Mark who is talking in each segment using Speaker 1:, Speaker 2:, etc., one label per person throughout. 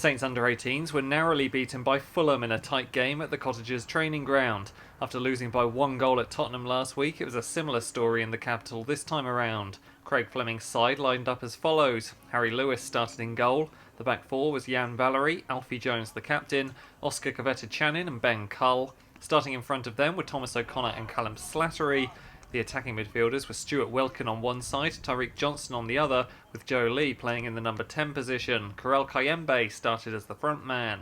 Speaker 1: Saints under-18s were narrowly beaten by Fulham in a tight game at the Cottagers training ground. After losing by 1 goal at Tottenham last week, it was a similar story in the capital this time around. Craig Fleming's side lined up as follows. Harry Lewis started in goal. The back four was Jan Valery, Alfie Jones the captain, Oscar Cavetta-Channin and Ben Cull. Starting in front of them were Thomas O'Connor and Callum Slattery. The attacking midfielders were Stuart Wilkin on one side, Tyreek Johnson on the other, with Joe Lee playing in the number 10 position. Karel Kayembe started as the front man.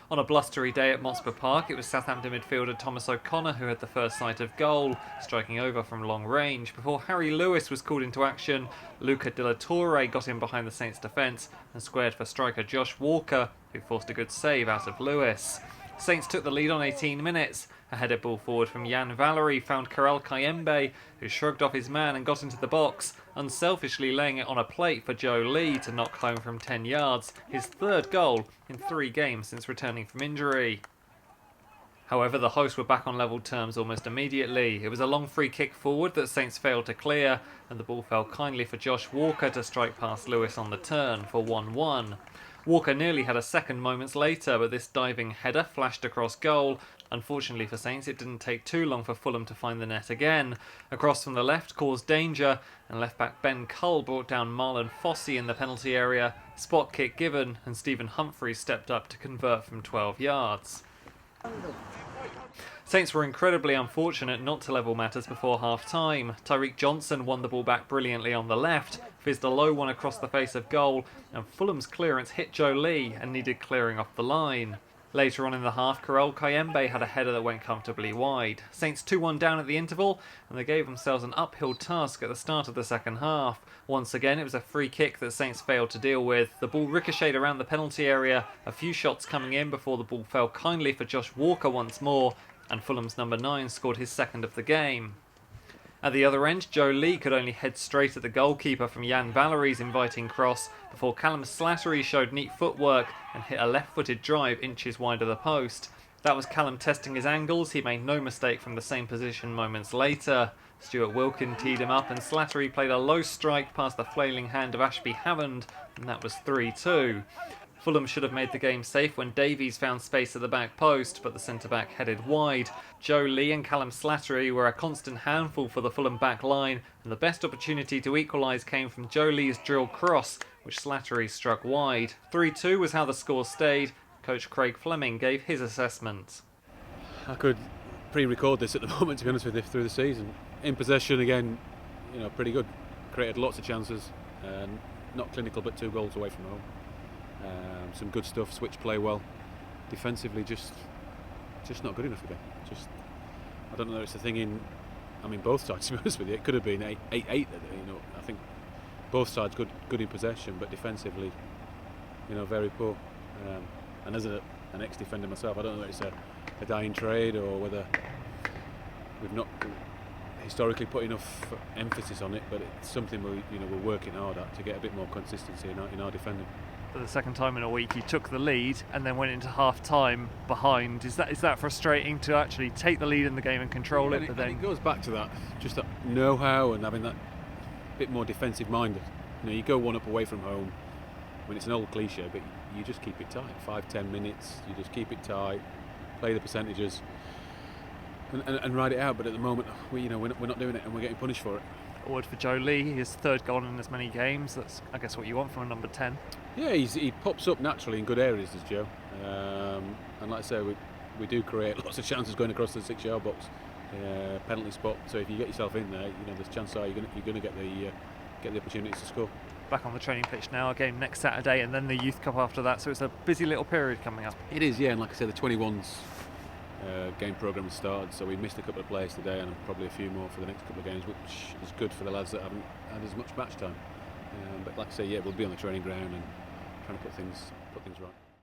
Speaker 1: On a blustery day at Motspur Park, it was Southampton midfielder Thomas O'Connor who had the first sight of goal, striking over from long range. Before Harry Lewis was called into action, Luca De La Torre got in behind the Saints' defence and squared for striker Josh Walker, who forced a good save out of Lewis. Saints took the lead on 18 minutes. A headed ball forward from Jan Valery found Karel Kayembe, who shrugged off his man and got into the box, unselfishly laying it on a plate for Joe Lee to knock home from 10 yards, his third goal in 3 games since returning from injury. However, the hosts were back on level terms almost immediately. It was a long free kick forward that Saints failed to clear, and the ball fell kindly for Josh Walker to strike past Lewis on the turn for 1-1. Walker nearly had a second moments later, but this diving header flashed across goal. Unfortunately for Saints, it didn't take too long for Fulham to find the net again. A cross from the left caused danger, and left-back Ben Cull brought down Marlon Fossey in the penalty area. Spot kick given, and Stephen Humphreys stepped up to convert from 12 yards. Saints were incredibly unfortunate not to level matters before half-time. Tyreek Johnson won the ball back brilliantly on the left, fizzed a low one across the face of goal, and Fulham's clearance hit Joe Lee and needed clearing off the line. Later on in the half, Karel Kayembe had a header that went comfortably wide. Saints 2-1 down at the interval, and they gave themselves an uphill task at the start of the second half. Once again, it was a free kick that Saints failed to deal with. The ball ricocheted around the penalty area, a few shots coming in before the ball fell kindly for Josh Walker once more, and Fulham's number 9 scored his second of the game. At the other end, Joe Lee could only head straight at the goalkeeper from Jan Valery's inviting cross before Callum Slattery showed neat footwork and hit a left-footed drive inches wide of the post. That was Callum testing his angles. He made no mistake from the same position moments later. Stuart Wilkin teed him up and Slattery played a low strike past the flailing hand of Ashby Hammond, and that was 3-2. Fulham should have made the game safe when Davies found space at the back post, but the centre-back headed wide. Joe Lee and Callum Slattery were a constant handful for the Fulham back line, and the best opportunity to equalise came from Joe Lee's drill cross, which Slattery struck wide. 3-2 was how the score stayed. Coach Craig Fleming gave his assessment.
Speaker 2: I could pre-record this at the moment, to be honest with you, through the season. In possession, again, pretty good. Created lots of chances, not clinical, but 2 goals away from home. Some good stuff, switch play well. Defensively, just not good enough again. I don't know if it's a thing in both sides, to be honest with you. It could have been 8-8, I think both sides good in possession, but defensively, very poor. And as an ex-defender myself, I don't know if it's a dying trade or whether we've not historically put enough emphasis on it, but it's something we're working hard at to get a bit more consistency in our defending.
Speaker 1: For the second time in a week, you took the lead and then went into half-time behind. Is that frustrating to actually take the lead in the game and control it? But then
Speaker 2: it goes back to that, just that know-how and having that bit more defensive-minded. You go 1 up away from home. It's an old cliche, but you just keep it tight. 5-10 minutes, you just keep it tight, play the percentages, and ride it out. But at the moment, we're not doing it, and we're getting punished for it.
Speaker 1: A word for Joe Lee, his third goal in as many games. That's, I guess, what you want from a number 10.
Speaker 2: Yeah, he pops up naturally in good areas, does Joe. And like I say, we do create lots of chances going across the 6-yard box, penalty spot. So if you get yourself in there, there's a chance you're going to get the opportunities to score.
Speaker 1: Back on the training pitch now, a game next Saturday, and then the Youth Cup after that. So it's a busy little period coming up.
Speaker 2: It is, yeah. And like I said, the 21s game programme has started, so we missed a couple of players today and probably a few more for the next couple of games, which is good for the lads that haven't had as much match time. But like I say, yeah, we'll be on the training ground and trying to put things right.